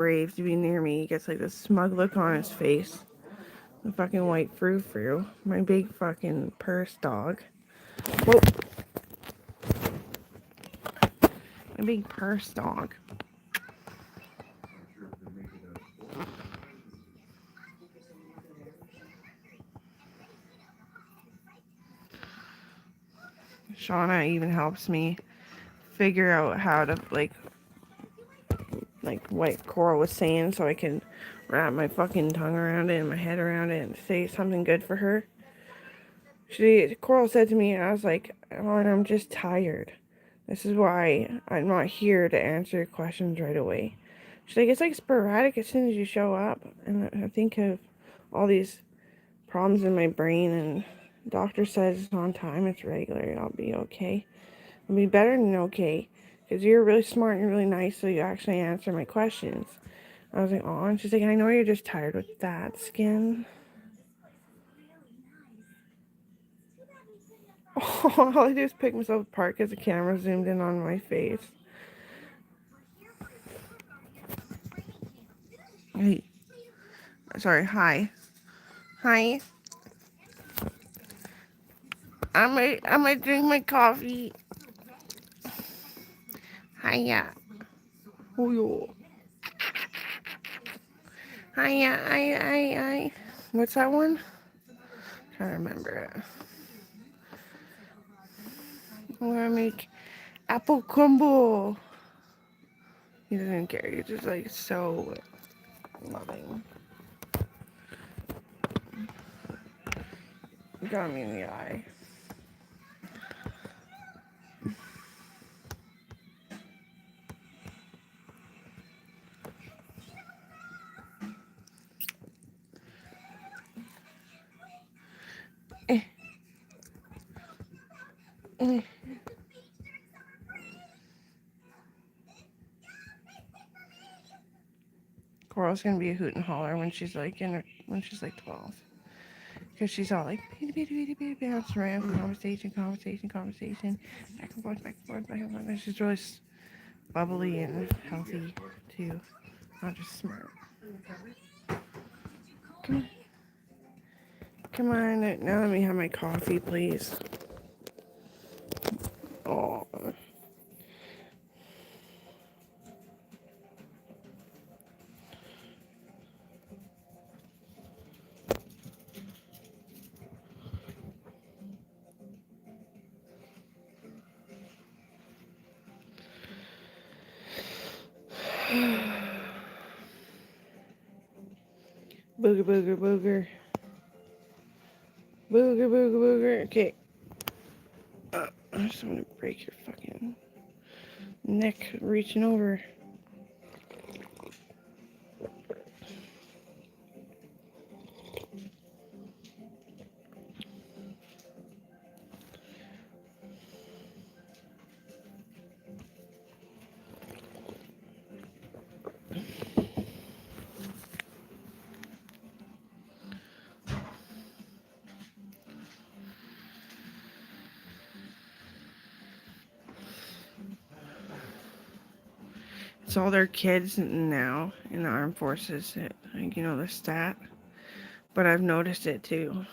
brave to be near me. He gets like this smug look on his face. The fucking white frou-frou. My big fucking purse dog. Whoa. My big purse dog. Shauna even helps me figure out how to like what Coral was saying so I can wrap my fucking tongue around it and my head around it and say something good for her. Coral said to me, I was like, oh, and I'm just tired. This is why I'm not here to answer your questions right away. She's like, it's like sporadic as soon as you show up. And I think of all these problems in my brain, and the doctor says it's on time, it's regular, I'll be okay. I'll be better than okay. Because you're really smart and you're really nice, so you actually answer my questions. I was like, oh, and she's like, I know you're just tired with that skin. Oh, all I do is pick myself apart because the camera zoomed in on my face. Hey, sorry, hi. Hi. I'm gonna drink my coffee. Hiya. Oh, yo. Hiya, I. What's that one? I'm trying to remember it. I'm gonna make apple crumble. He doesn't care. He's just like so loving. He got me in the eye. Eh, eh. Coral's gonna be a hoot and holler when she's like when she's like 12, because she's all like bounce around, conversation, back and forth, back and forth, back and forth. And she's really bubbly and healthy too, not just smart. Come on, come on. Now let me have my coffee, please. Oh. Booger, booger, booger. Booger, booger, booger. Okay. I just want to break your fucking neck reaching over. It's all their kids now in the armed forces. Like, you know, the stat. But I've noticed it too.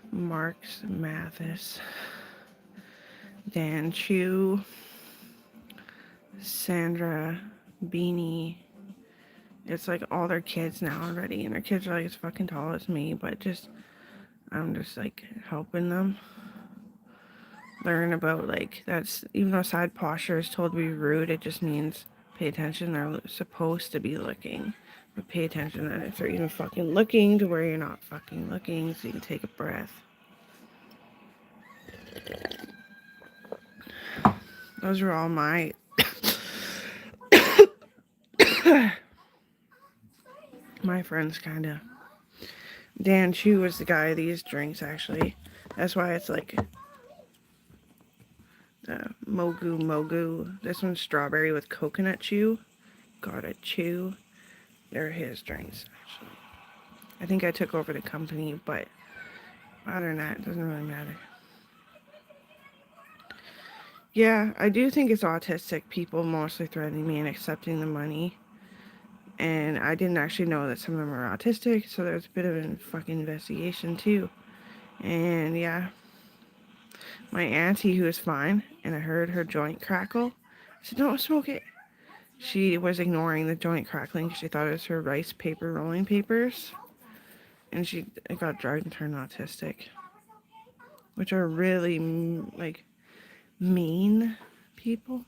Marks Mathis, Dan Chu, Sandra, Beanie. It's like all their kids now already. And their kids are like as fucking tall as me. But I'm just like helping them learn about like, that's, even though side posture is told to be rude, it just means pay attention. They're supposed to be looking. But pay attention that if they're even fucking looking, to where you're not fucking looking, so you can take a breath. Those are all my my friends, kind of. Dan Chu was the guy of these drinks, actually. That's why it's like Mogu Mogu. This one's strawberry with coconut chew. Gotta chew. They're his drinks, actually. I think I took over the company, but other than that, it doesn't really matter. Yeah, I do think it's autistic people mostly threatening me and accepting the money. And I didn't actually know that some of them are autistic, so there was a bit of a fucking investigation too. And yeah, my auntie, who was fine, and I heard her joint crackle, I said, "Don't smoke it." She was ignoring the joint crackling because she thought it was her rice paper rolling papers. And she got drugged and turned autistic. Which are really, like, mean people.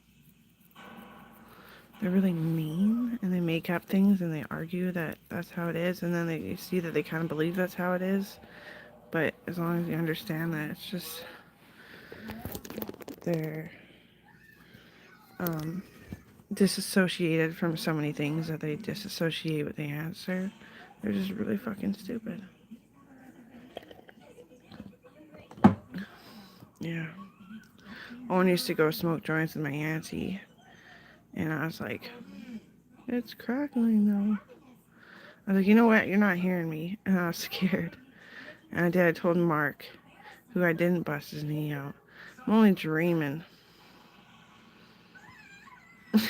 They're really mean, and they make up things, and they argue that that's how it is, and then they see that they kind of believe that's how it is. But as long as you understand that it's just they're disassociated from so many things that they disassociate with the answer. They're just really fucking stupid. Yeah. Owen used to go smoke joints with my auntie, and I was like, "It's crackling though." I was like, "You know what? You're not hearing me," and I was scared. And I did. I told Mark, who I didn't bust his knee out. I'm only dreaming. I'm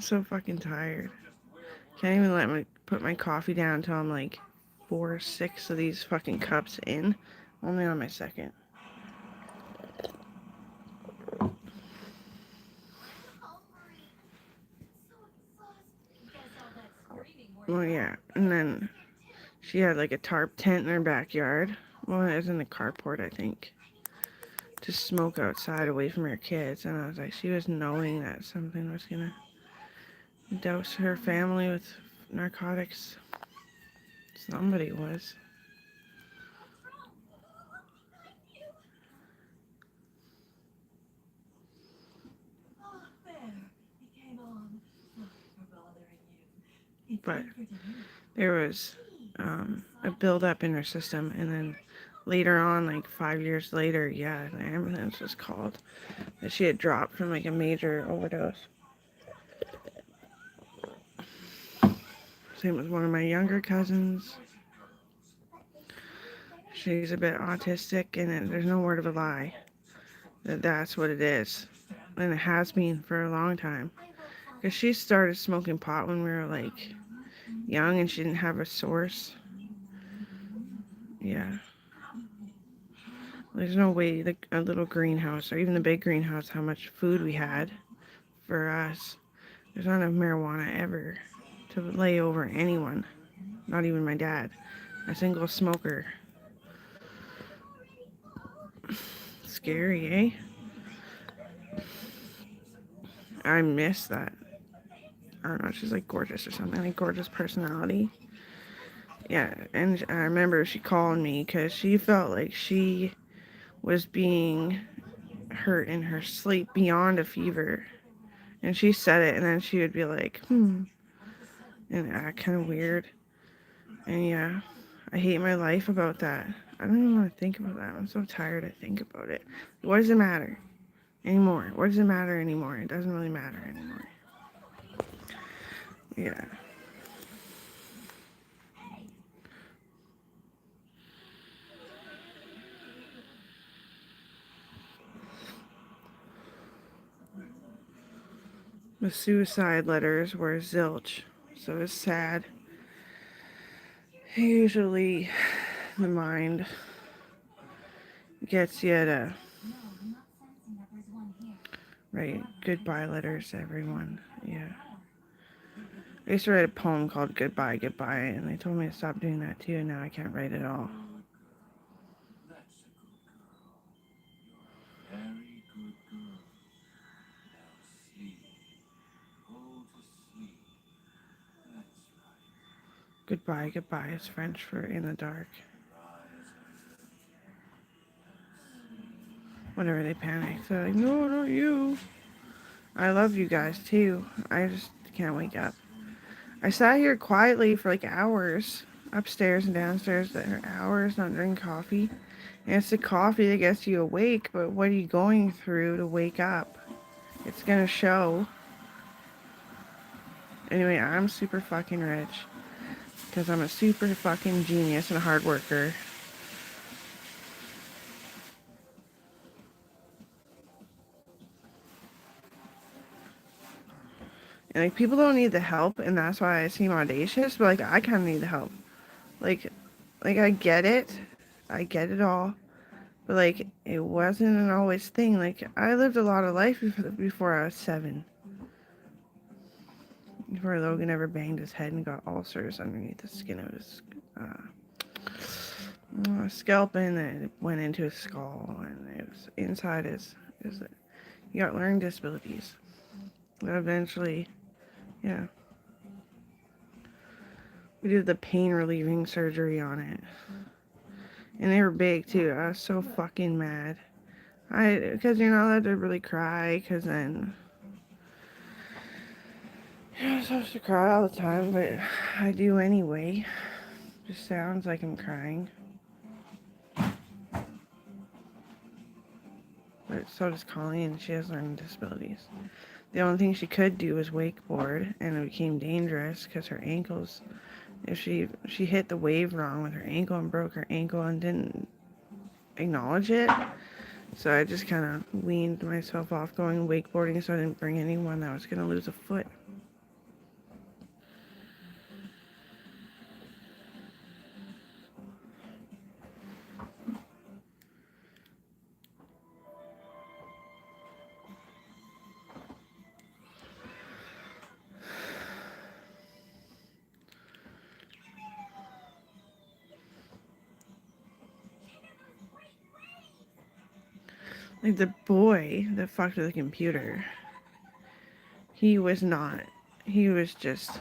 so fucking tired. Can't even let me put my coffee down until I'm like 4 or 6 of these fucking cups in. Only on my second. Well, yeah. And then she had like a tarp tent in her backyard. Well, it was in the carport, I think. To smoke outside away from her kids. And I was like, she was knowing that something was gonna douse her family with narcotics. Somebody was. But there was a buildup in her system, and then later on, like 5 years later, yeah, the ambulance was called. That she had dropped from like a major overdose. Same with one of my younger cousins. She's a bit autistic, and there's no word of a lie that that's what it is, and it has been for a long time. Because she started smoking pot when we were like young, and she didn't have a source. Yeah. There's no way a little greenhouse or even the big greenhouse, how much food we had for us. There's not enough marijuana ever to lay over anyone, not even my dad, a single smoker. Scary, eh? I miss that. I don't know, she's like gorgeous or something, like gorgeous personality. Yeah, and I remember she called me because she felt like she was being hurt in her sleep beyond a fever. And she said it, and then she would be like, and act kind of weird. And yeah, I hate my life about that. I don't even want to think about that. I'm so tired to think about it. What does it matter anymore? What does it matter anymore? It doesn't really matter anymore. Yeah. The suicide letters were zilch, so it's sad. Usually, the mind gets you to write goodbye letters to everyone. Yeah. I used to write a poem called Goodbye, Goodbye, and they told me to stop doing that too, and now I can't write at all. Goodbye, goodbye is French for in the dark. Whenever they panic, they're like, no, not you. I love you guys too. I just can't wake up. I sat here quietly for like hours, upstairs and downstairs, for hours, not drinking coffee. And it's the coffee that gets you awake, but what are you going through to wake up? It's gonna show. Anyway, I'm super fucking rich. Because I'm a super fucking genius and a hard worker. And like people don't need the help, and that's why I seem audacious. But like I kind of need the help. Like, like I get it all. But like it wasn't an always thing. Like I lived a lot of life before I was 7. Before Logan ever banged his head and got ulcers underneath the skin of his scalp, and then it went into his skull, and it was inside his he got learning disabilities. But eventually, yeah, we did the pain relieving surgery on it, and they were big too. I was so fucking mad. Because you're not allowed to really cry, because then you're not supposed to cry all the time, but I do anyway. Just sounds like I'm crying. But so does Colleen. She has learning disabilities. The only thing she could do was wakeboard, and it became dangerous because her ankles, if she hit the wave wrong with her ankle and broke her ankle and didn't acknowledge it. So I just kind of weaned myself off going wakeboarding, so I didn't bring anyone that was going to lose a foot. Like the boy that fucked with the computer, he was not. He was just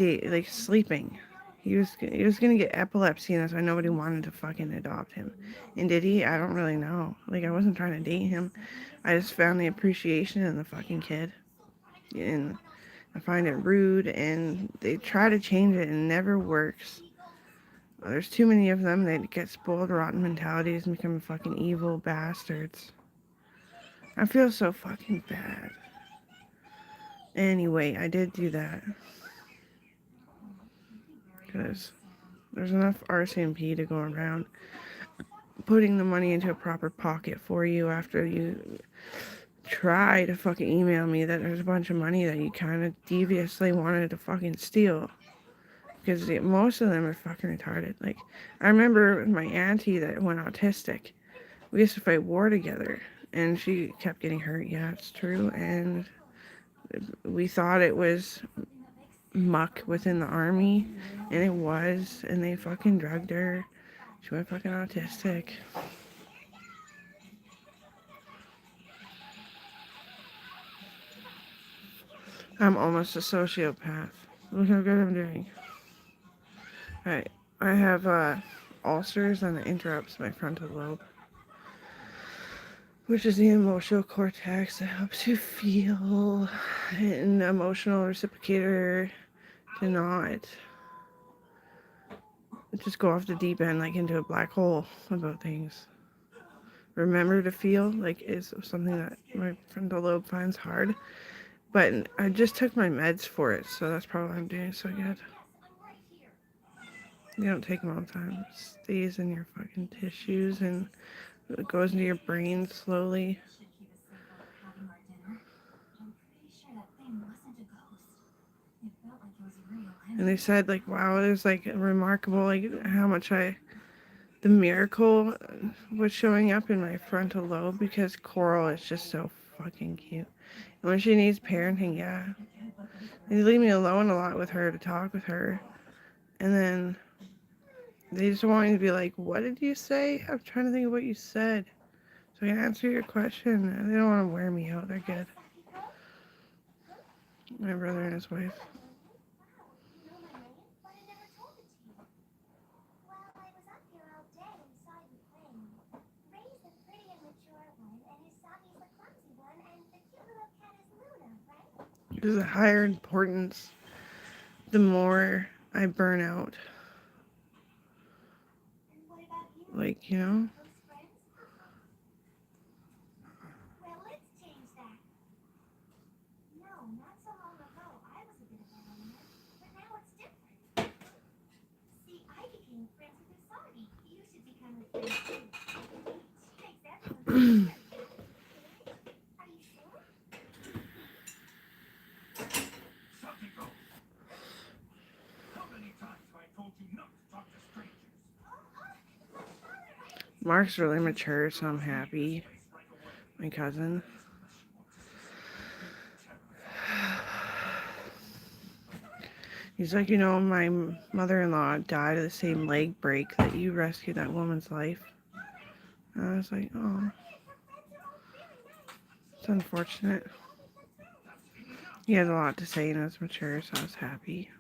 like sleeping. He was gonna get epilepsy, and that's why nobody wanted to fucking adopt him. And did he? I don't really know. Like I wasn't trying to date him. I just found the appreciation in the fucking kid, and I find it rude. And they try to change it, and it never works. There's too many of them. They get spoiled, rotten mentalities, and become fucking evil bastards. I feel so fucking bad. Anyway, I did do that because there's enough RCMP to go around. Putting the money into a proper pocket for you after you try to fucking email me that there's a bunch of money that you kind of deviously wanted to fucking steal. Because most of them are fucking retarded. Like, I remember my auntie that went autistic. We used to fight war together, and she kept getting hurt. Yeah, it's true. And we thought it was muck within the army, and it was. And they fucking drugged her. She went fucking autistic. I'm almost a sociopath. Look how good I'm doing. Alright, I have ulcers, and it interrupts my frontal lobe, which is the emotional cortex that helps you feel, an emotional reciprocator to not just go off the deep end like into a black hole about things. Remember to feel like is something that my frontal lobe finds hard. But I just took my meds for it, so that's probably why I'm doing so good. You don't take them all the time. It stays in your fucking tissues and it goes into your brain slowly. And they said, like, wow, it was like remarkable, like how much the miracle was showing up in my frontal lobe because Coral is just so fucking cute. And when she needs parenting, yeah, they leave me alone a lot with her to talk with her. And then they just want me to be like, what did you say? I'm trying to think of what you said so I can answer your question. They don't want to wear me out. They're good. My brother and his wife. There's a higher importance the more I burn out. Like, you know? Mark's really mature, so I'm happy. My cousin. He's like, my mother-in-law died of the same leg break that you rescued that woman's life. And I was like, oh, it's unfortunate. He has a lot to say and is mature, so I was happy.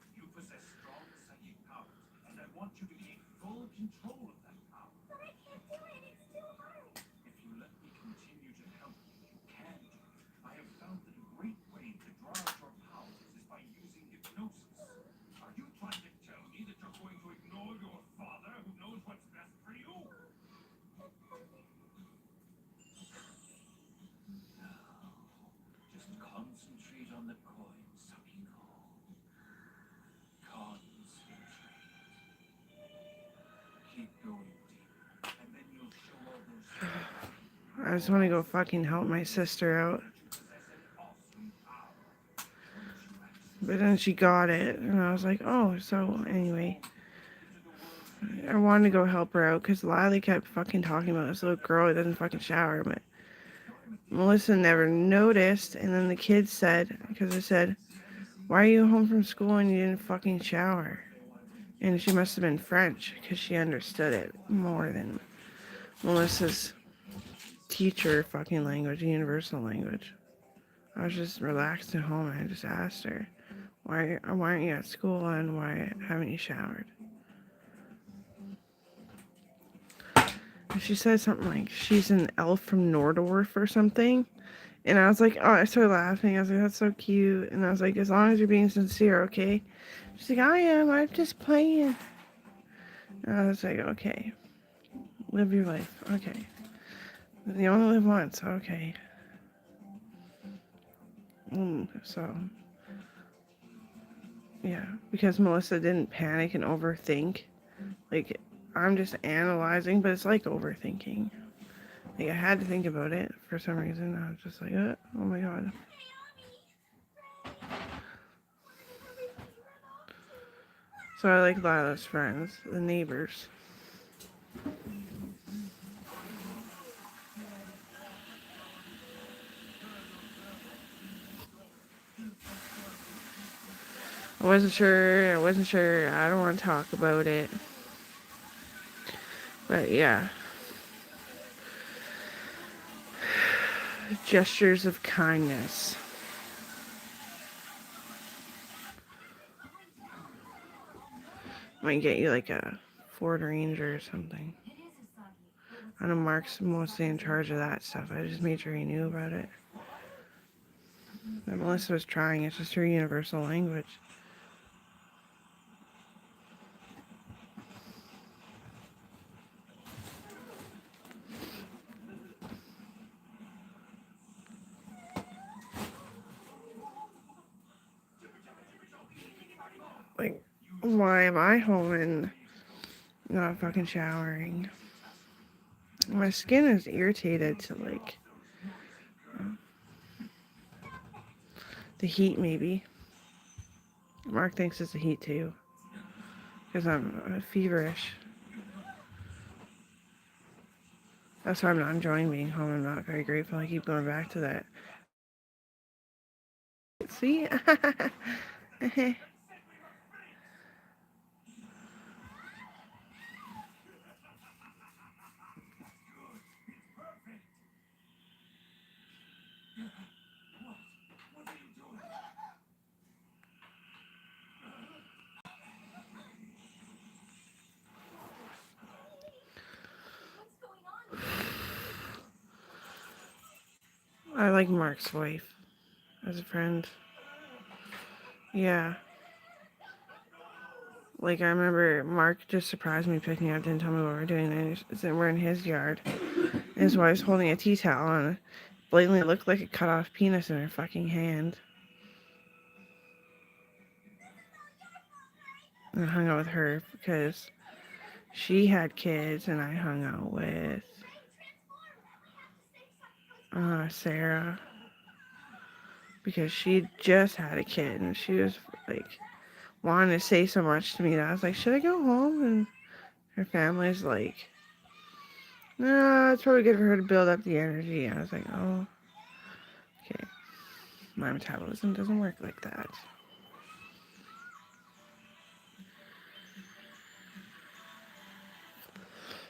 I just want to go fucking help my sister out. But then she got it, and I was like, oh, so anyway. I wanted to go help her out because Lily kept fucking talking about this little girl who doesn't fucking shower, but Melissa never noticed. And then the kids said, because I said, why are you home from school and you didn't fucking shower? And she must have been French because she understood it more than Melissa's teacher fucking language, universal language. I was just relaxed at home and I just asked her, why aren't you at school and why haven't you showered? And she said something like she's an elf from Nordorf or something. And I was like, oh, I started laughing. I was like, that's so cute. And I was like, as long as you're being sincere, okay? She's like, I am. I'm just playing. And I was like, okay. Live your life. Okay. You only live once. Okay. So, yeah. Because Melissa didn't panic and overthink. Like, I'm just analyzing, but it's like overthinking. Like, I had to think about it for some reason. I was just like, oh my god. So I like Lila's friends, the neighbors. I wasn't sure. I don't want to talk about it. But yeah. Gestures of kindness. Might get you like a Ford Ranger or something. I know Mark's mostly in charge of that stuff. I just made sure he knew about it. But Melissa was trying. It's just her universal language. Like, why am I home and not fucking showering? My skin is irritated to like the heat, maybe. Mark thinks it's the heat too, because I'm feverish. That's why I'm not enjoying being home. I'm not very grateful. I keep going back to that. See? I like Mark's wife as a friend. Yeah. Like, I remember Mark just surprised me picking up, didn't tell me what we're doing. And we're in his yard. And his wife's holding a tea towel and blatantly looked like a cut off penis in her fucking hand. And I hung out with her because she had kids and I hung out with Sarah because she just had a kid and she was like wanting to say so much to me that I was like, should I go home? And her family's like, No, it's probably good for her to build up the energy. I was like, oh, okay. My metabolism doesn't work like that.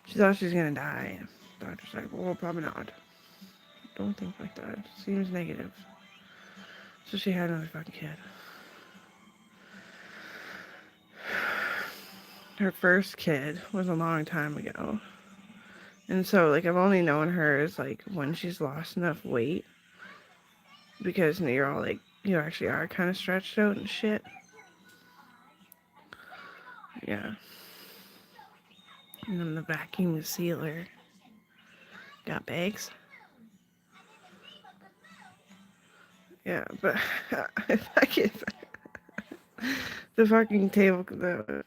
She thought she was gonna die. Doctor's like, well, probably not. Don't think like that. Seems negative. So she had another fucking kid. Her first kid was a long time ago. And so, like, I've only known her as, like, when she's lost enough weight. Because you're all, like, you actually are kind of stretched out and shit. Yeah. And then the vacuum sealer. Got bags? Yeah, but the fucking table, the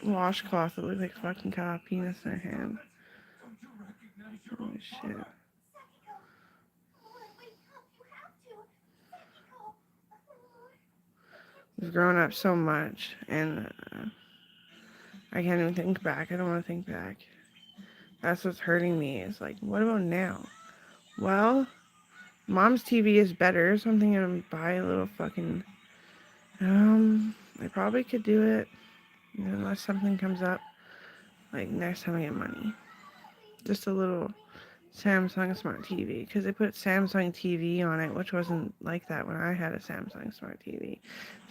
washcloth that looked like fucking caught a penis in her hand. Holy shit. We've grown up so much, and I can't even think back. I don't want to think back. That's what's hurting me. Is like, what about now? Well, mom's TV is better, so I'm thinking I'm buy a little fucking. I probably could do it, unless something comes up. Like next time I get money, just a little Samsung Smart TV, because they put Samsung TV on it, which wasn't like that when I had a Samsung Smart TV.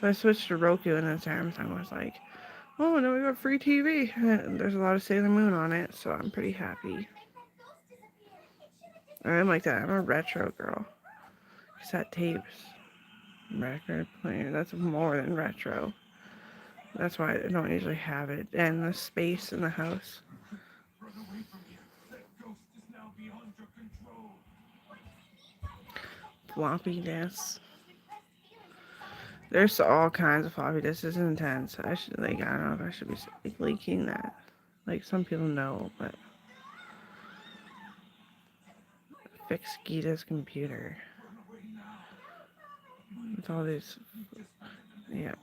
So I switched to Roku, and then Samsung was like, oh, no, we got free TV. And there's a lot of Sailor Moon on it, so I'm pretty happy. I'm like that. I'm a retro girl. Cassette tapes, record player. That's more than retro. That's why I don't usually have it. And the space in the house. Floppy disks. There's all kinds of floppy disks. This is intense. I should, like, I don't know if I should be like, leaking that. Like, some people know, but. Fix Gita's computer. With all these. Yeah.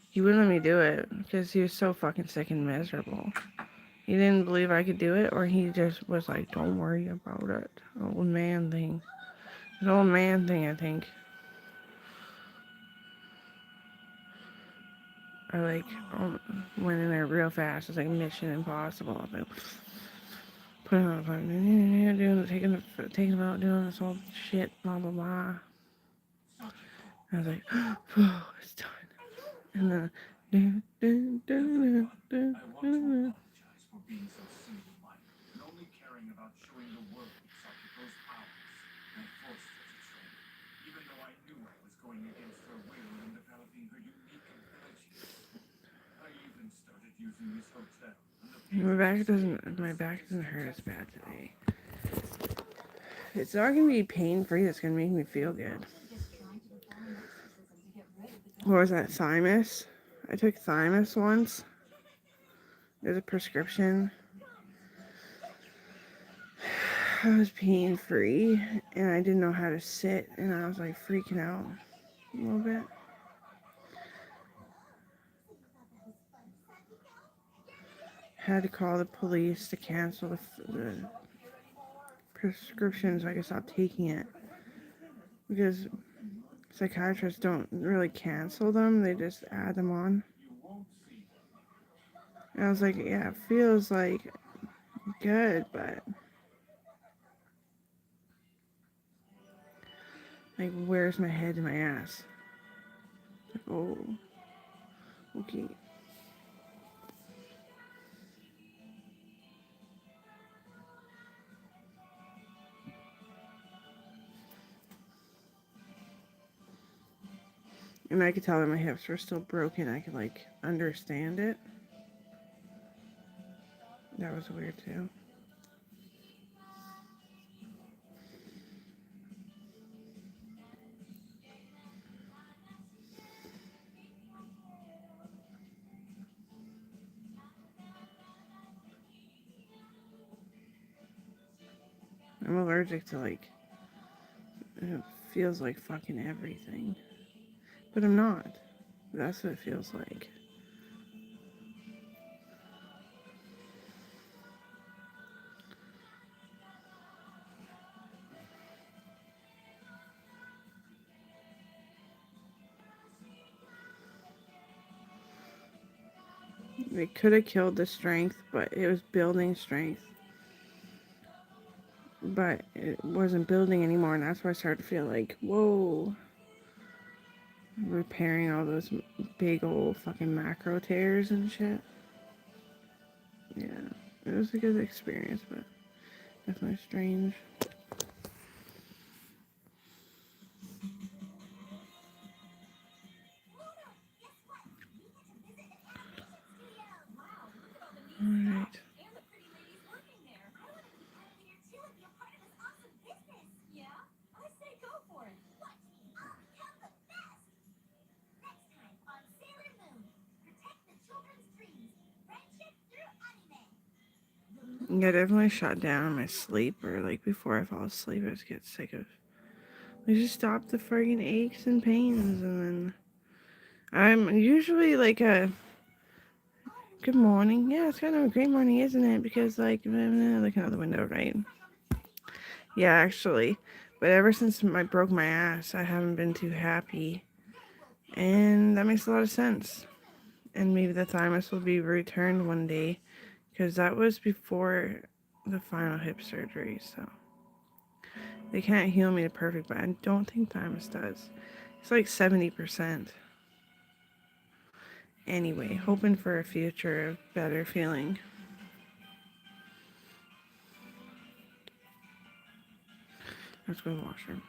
He wouldn't let me do it because he was so fucking sick and miserable. He didn't believe I could do it, or he just was like, don't worry about it. Old man thing. An old man thing, I think. I like went in there real fast. It's like Mission Impossible. I was like, put on a fucking taking them out, doing this whole shit, blah blah blah. I was like, oh, it's done. And then, my back doesn't hurt as bad today. It's not gonna be pain free. It's gonna make me feel good. What was that? Thymus. I took Thymus once. There's a prescription. I was pain free, and I didn't know how to sit, and I was like freaking out a little bit. Had to call the police to cancel the prescription so I could stop taking it, because psychiatrists don't really cancel them, they just add them on. And I was like, yeah, it feels like good, but like, where's my head and my ass? Like, oh, okay. And I could tell that my hips were still broken. I could, like, understand it. That was weird, too. I'm allergic to, like, it feels like fucking everything. But I'm not. That's what it feels like. It could have killed the strength, but it was building strength. But it wasn't building anymore, and that's why I started to feel like, whoa. Repairing all those big old fucking macro tears and shit. Yeah, it was a good experience, but definitely strange. Alright. Yeah, I definitely shut down in my sleep, or like before I fall asleep, I just get sick of. I just stop the friggin' aches and pains, and then I'm usually like a good morning. Yeah, it's kind of a great morning, isn't it? Because like looking out the window, right? Yeah, actually, but ever since I broke my ass, I haven't been too happy, and that makes a lot of sense. And maybe the thymus will be returned one day, because that was before the final hip surgery, so they can't heal me to perfect, but I don't think thymus does. It's like 70%. Anyway, hoping for a future of better feeling. Let's go to the washroom.